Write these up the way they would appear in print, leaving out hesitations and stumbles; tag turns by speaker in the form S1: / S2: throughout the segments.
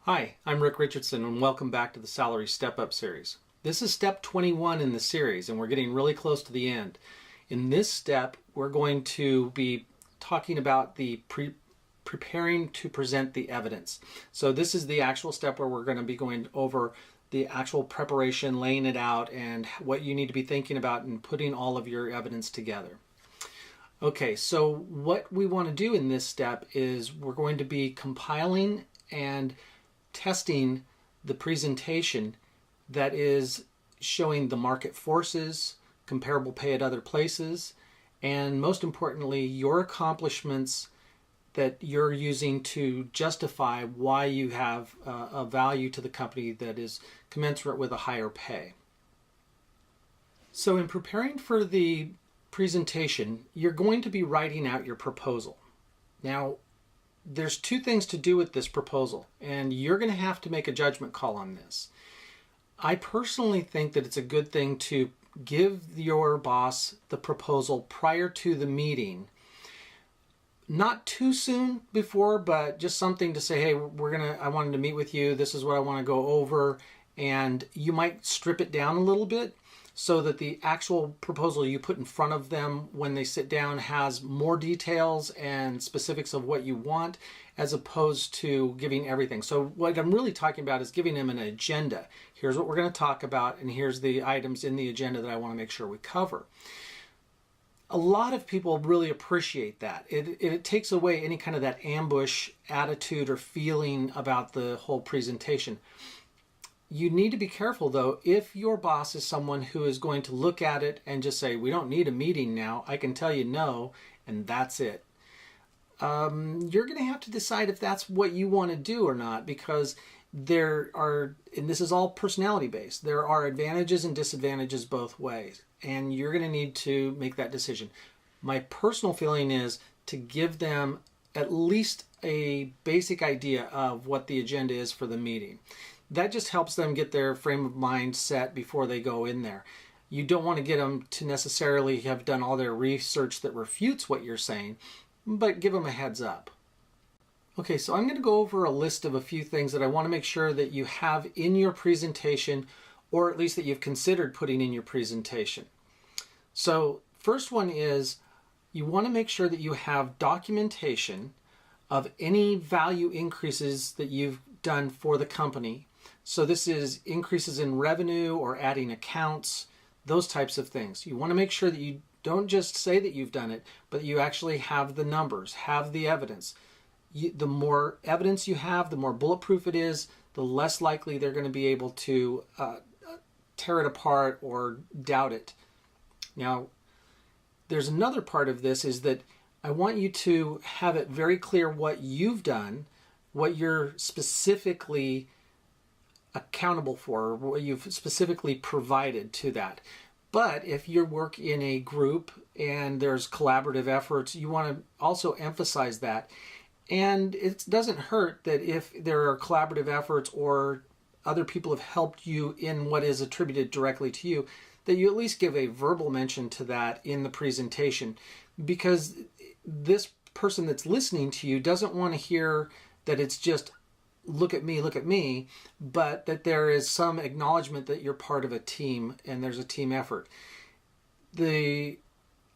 S1: Hi, I'm Rick Richardson and welcome back to the Salary Step Up series. This is step 21 in the series and we're getting really close to the end. In this step, we're going to be talking about the preparing to present the evidence. So this is the actual step where we're going to be going over the actual preparation, laying it out, and what you need to be thinking about and putting all of your evidence together. Okay, so what we want to do in this step is we're going to be compiling and testing the presentation that is showing the market forces, comparable pay at other places, and most importantly, your accomplishments that you're using to justify why you have a value to the company that is commensurate with a higher pay. So in preparing for the presentation, you're going to be writing out your proposal. Now, there's two things to do with this proposal, and you're going to have to make a judgment call on this. I personally think that it's a good thing to give your boss the proposal prior to the meeting. Not too soon before, but just something to say, hey, I wanted to meet with you, this is what I want to go over, and you might strip it down a little bit so that the actual proposal you put in front of them when they sit down has more details and specifics of what you want, as opposed to giving everything. So what I'm really talking about is giving them an agenda. Here's what we're going to talk about, and here's the items in the agenda that I want to make sure we cover. A lot of people really appreciate that. It takes away any kind of that ambush attitude or feeling about the whole presentation. You need to be careful, though, if your boss is someone who is going to look at it and just say, we don't need a meeting now, I can tell you no, and that's it. You're going to have to decide if that's what you want to do or not, because there are, and this is all personality based, there are advantages and disadvantages both ways, and you're going to need to make that decision. My personal feeling is to give them at least a basic idea of what the agenda is for the meeting. That just helps them get their frame of mind set before they go in there. You don't want to get them to necessarily have done all their research that refutes what you're saying, but give them a heads up. Okay, so I'm going to go over a list of a few things that I want to make sure that you have in your presentation, or at least that you've considered putting in your presentation. So first one is you want to make sure that you have documentation of any value increases that you've done for the company. So this is increases in revenue or adding accounts, those types of things. You want to make sure that you don't just say that you've done it, but you actually have the numbers, have the evidence. The more evidence you have, the more bulletproof it is, the less likely they're going to be able to tear it apart or doubt it. Now, there's another part of this is that I want you to have it very clear what you've done, what you're specifically accountable for, what you've specifically provided to that. But if you work in a group and there's collaborative efforts, you want to also emphasize that. And it doesn't hurt that if there are collaborative efforts or other people have helped you in what is attributed directly to you, that you at least give a verbal mention to that in the presentation, because this person that's listening to you doesn't want to hear that it's just look at me, but that there is some acknowledgement that you're part of a team and there's a team effort. The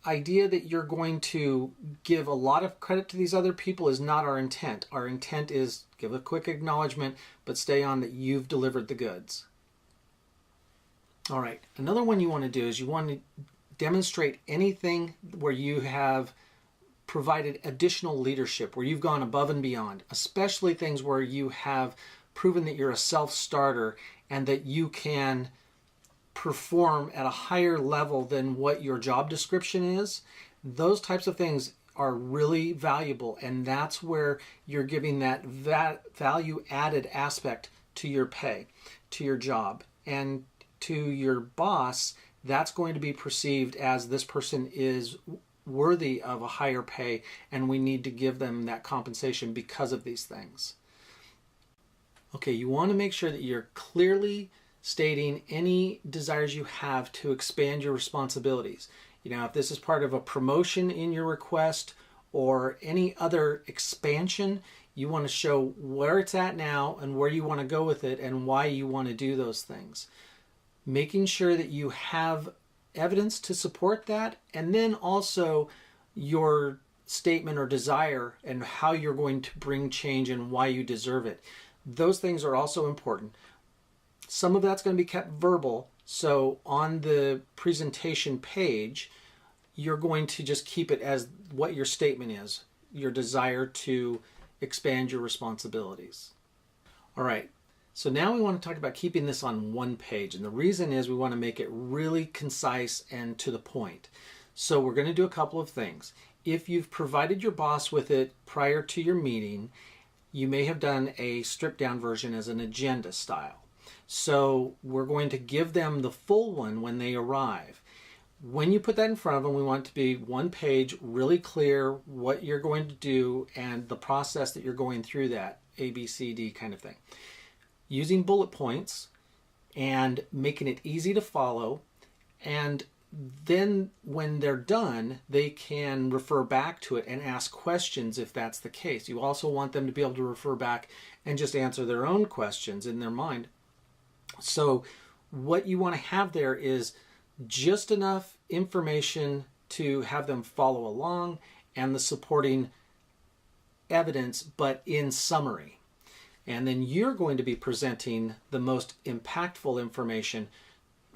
S1: idea that you're going to give a lot of credit to these other people is not our intent. Our intent is give a quick acknowledgement, but stay on that you've delivered the goods. All right, another one you want to do is you want to demonstrate anything where you have provided additional leadership, where you've gone above and beyond, especially things where you have proven that you're a self-starter and that you can perform at a higher level than what your job description is. Those types of things are really valuable, and that's where you're giving that value added aspect to your pay, to your job, and to your boss. That's going to be perceived as this person is worthy of a higher pay, and we need to give them that compensation because of these things. Okay, you want to make sure that you're clearly stating any desires you have to expand your responsibilities. You know, if this is part of a promotion in your request or any other expansion, You want to show where it's at now and where you want to go with it and why you want to do those things. Making sure that you have evidence to support that, and then also your statement or desire and how you're going to bring change and why you deserve it. Those things are also important. Some of that's going to be kept verbal, so on the presentation page, you're going to just keep it as what your statement is, your desire to expand your responsibilities. All right, so now we want to talk about keeping this on one page, and the reason is we want to make it really concise and to the point. So we're going to do a couple of things. If you've provided your boss with it prior to your meeting, you may have done a stripped down version as an agenda style. So we're going to give them the full one when they arrive. When you put that in front of them, we want it to be one page, really clear what you're going to do and the process that you're going through that, A, B, C, D kind of thing. Using bullet points and making it easy to follow, and then when they're done, they can refer back to it and ask questions if that's the case. You also want them to be able to refer back and just answer their own questions in their mind. So what you want to have there is just enough information to have them follow along and the supporting evidence, but in summary. And then you're going to be presenting the most impactful information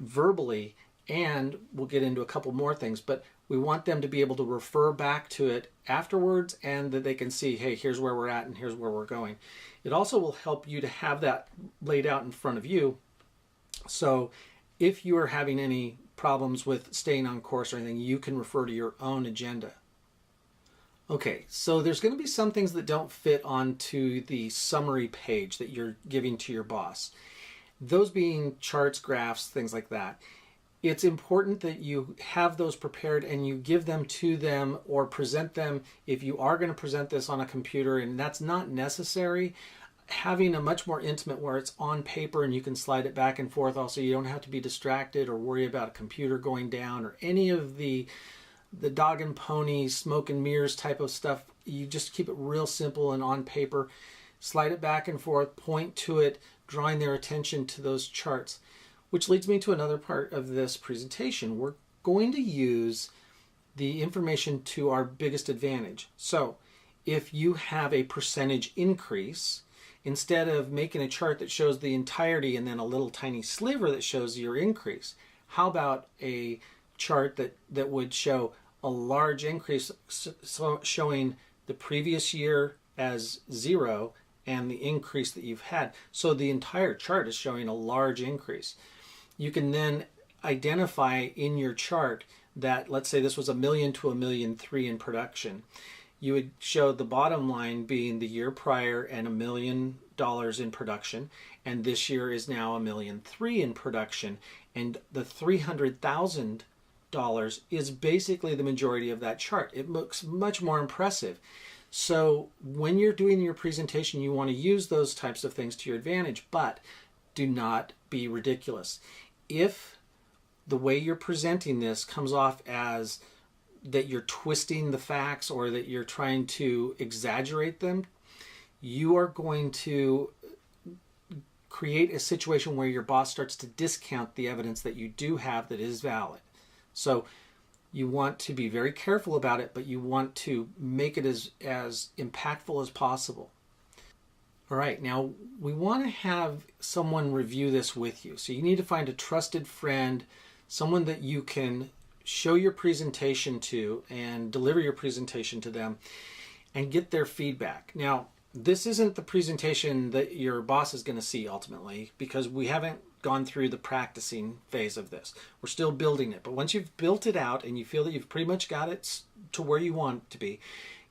S1: verbally, and we'll get into a couple more things, but we want them to be able to refer back to it afterwards and that they can see, hey, here's where we're at and here's where we're going. It also will help you to have that laid out in front of you. So if you are having any problems with staying on course or anything, you can refer to your own agenda. Okay, so there's going to be some things that don't fit onto the summary page that you're giving to your boss. Those being charts, graphs, things like that. It's important that you have those prepared and you give them to them or present them if you are going to present this on a computer, and that's not necessary. Having a much more intimate where it's on paper and you can slide it back and forth, also you don't have to be distracted or worry about a computer going down or any of the dog and pony smoke and mirrors type of stuff. You just keep it real simple and on paper, slide it back and forth, point to it, drawing their attention to those charts. Which leads me to another part of this presentation. We're going to use the information to our biggest advantage. So if you have a percentage increase, instead of making a chart that shows the entirety and then a little tiny sliver that shows your increase, how about a chart that would show a large increase, so showing the previous year as 0 and the increase that you've had. So the entire chart is showing a large increase. You can then identify in your chart that, let's say this was $1 million to $1.3 million in production. You would show the bottom line being the year prior and $1 million in production, and this year is now $1.3 million in production, and the $300,000 is basically the majority of that chart. It looks much more impressive. So when you're doing your presentation, you want to use those types of things to your advantage, but do not be ridiculous. If the way you're presenting this comes off as that you're twisting the facts or that you're trying to exaggerate them, you are going to create a situation where your boss starts to discount the evidence that you do have that is valid. So you want to be very careful about it, but you want to make it as impactful as possible. All right, now we want to have someone review this with you. So you need to find a trusted friend, someone that you can show your presentation to and deliver your presentation to them and get their feedback. Now, this isn't the presentation that your boss is going to see ultimately, because we haven't gone through the practicing phase of this. We're still building it. But once you've built it out and you feel that you've pretty much got it to where you want it to be,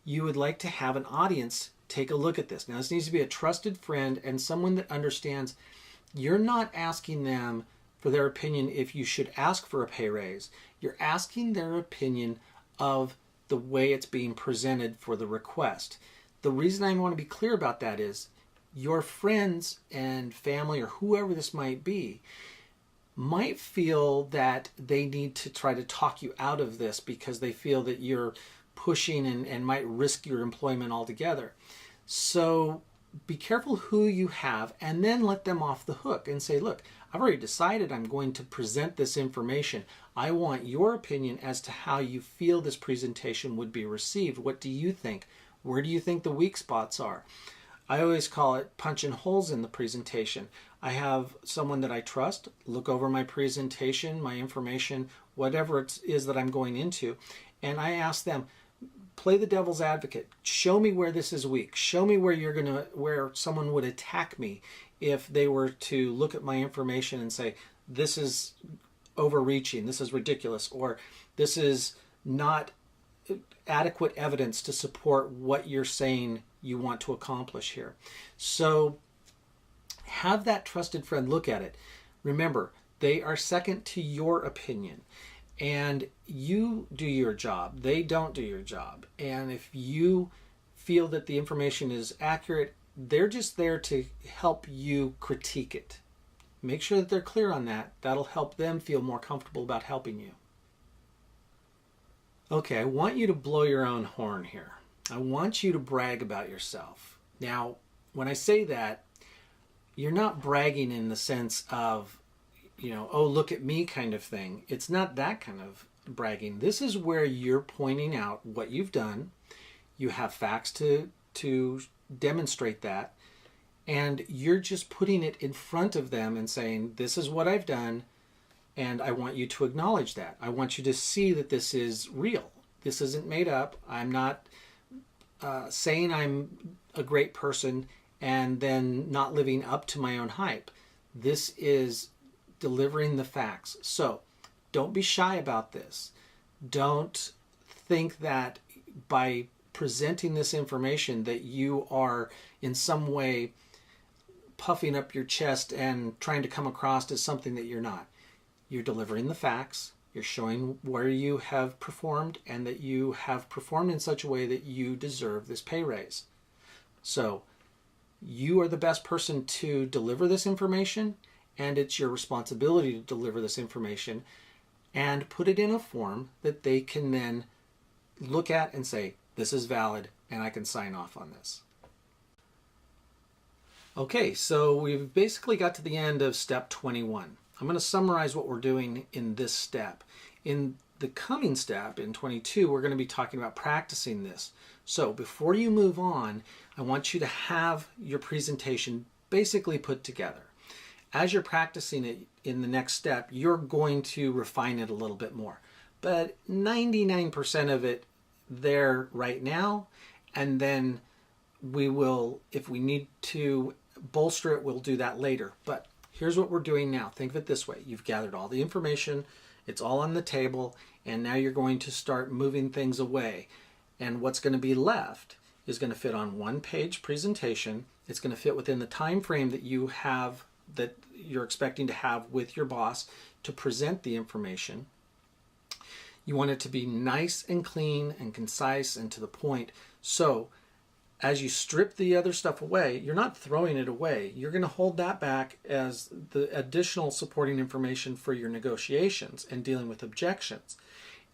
S1: you would like to have an audience take a look at this. Now, this needs to be a trusted friend and someone that understands you're not asking them for their opinion if you should ask for a pay raise. You're asking their opinion of the way it's being presented for the request. The reason I want to be clear about that is your friends and family or whoever this might be might feel that they need to try to talk you out of this because they feel that you're pushing and might risk your employment altogether. So be careful who you have, and then let them off the hook and say, look, I've already decided I'm going to present this information. I want your opinion as to how you feel this presentation would be received. What do you think? Where do you think the weak spots are? I always call it punching holes in the presentation. I have someone that I trust look over my presentation, my information, whatever it is that I'm going into, and I ask them, play the devil's advocate. Show me where this is weak. Show me where someone would attack me if they were to look at my information and say, this is overreaching, this is ridiculous, or this is not adequate evidence to support what you're saying you want to accomplish here. So have that trusted friend look at it. Remember, they are second to your opinion. And you do your job. They don't do your job. And if you feel that the information is accurate, they're just there to help you critique it. Make sure that they're clear on that. That'll help them feel more comfortable about helping you. Okay, I want you to blow your own horn here. I want you to brag about yourself. Now, when I say that, you're not bragging in the sense of, oh, look at me kind of thing. It's not that kind of bragging. This is where you're pointing out what you've done. You have facts to demonstrate that. And you're just putting it in front of them and saying, this is what I've done, and I want you to acknowledge that. I want you to see that this is real. This isn't made up. I'm not saying I'm a great person and then not living up to my own hype. This is delivering the facts. So don't be shy about this. Don't think that by presenting this information that you are in some way puffing up your chest and trying to come across as something that you're not. You're delivering the facts. You're showing where you have performed and that you have performed in such a way that you deserve this pay raise. So you are the best person to deliver this information, and it's your responsibility to deliver this information and put it in a form that they can then look at and say, this is valid and I can sign off on this. Okay, so we've basically got to the end of step 21. I'm going to summarize what we're doing in this step. In the coming step, in 22, we're going to be talking about practicing this. So before you move on, I want you to have your presentation basically put together. As you're practicing it in the next step, you're going to refine it a little bit more. But 99% of it there right now, and then we will, if we need to bolster it, we'll do that later. But here's what we're doing now. Think of it this way. You've gathered all the information, it's all on the table, and now you're going to start moving things away. And what's going to be left is going to fit on one page presentation. It's going to fit within the time frame that you have, that you're expecting to have with your boss to present the information. You want it to be nice and clean and concise and to the point. So as you strip the other stuff away, you're not throwing it away. You're going to hold that back as the additional supporting information for your negotiations and dealing with objections.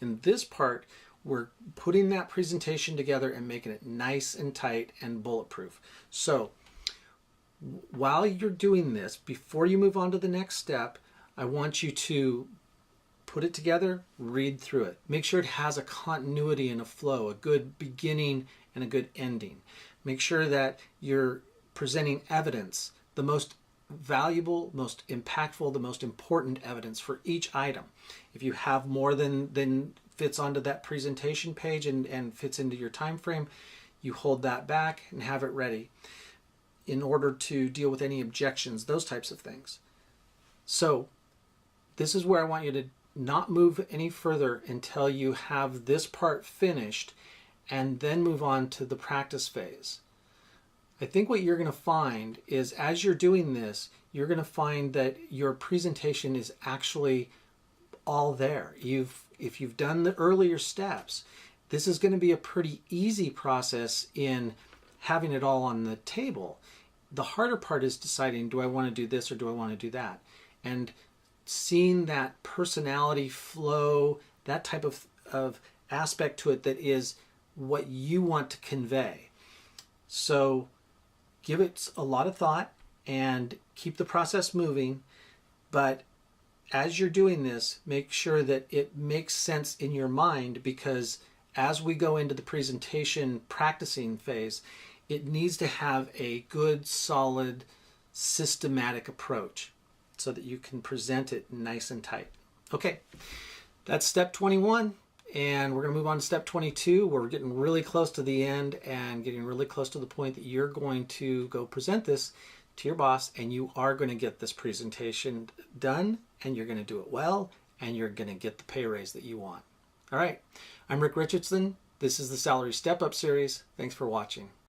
S1: In this part, we're putting that presentation together and making it nice and tight and bulletproof. So while you're doing this, before you move on to the next step, I want you to put it together, read through it. Make sure it has a continuity and a flow, a good beginning and a good ending. Make sure that you're presenting evidence, the most valuable, most impactful, the most important evidence for each item. If you have more than fits onto that presentation page and fits into your time frame, you hold that back and have it ready in order to deal with any objections, those types of things. So this is where I want you to not move any further until you have this part finished, and then move on to the practice phase. I think what you're going to find is, as you're doing this, you're going to find that your presentation is actually all there. If you've done the earlier steps, this is going to be a pretty easy process in having it all on the table. The harder part is deciding, do I want to do this or do I want to do that? And seeing that personality flow, that type of aspect to it that is what you want to convey. So give it a lot of thought and keep the process moving. But as you're doing this, make sure that it makes sense in your mind, because as we go into the presentation practicing phase, it needs to have a good, solid, systematic approach so that you can present it nice and tight. Okay, that's step 21. And we're going to move on to step 22, where we're getting really close to the end and getting really close to the point that you're going to go present this to your boss, and you are going to get this presentation done, and you're going to do it well, and you're going to get the pay raise that you want. All right, I'm Rick Richardson. This is the Salary Step Up series. Thanks for watching.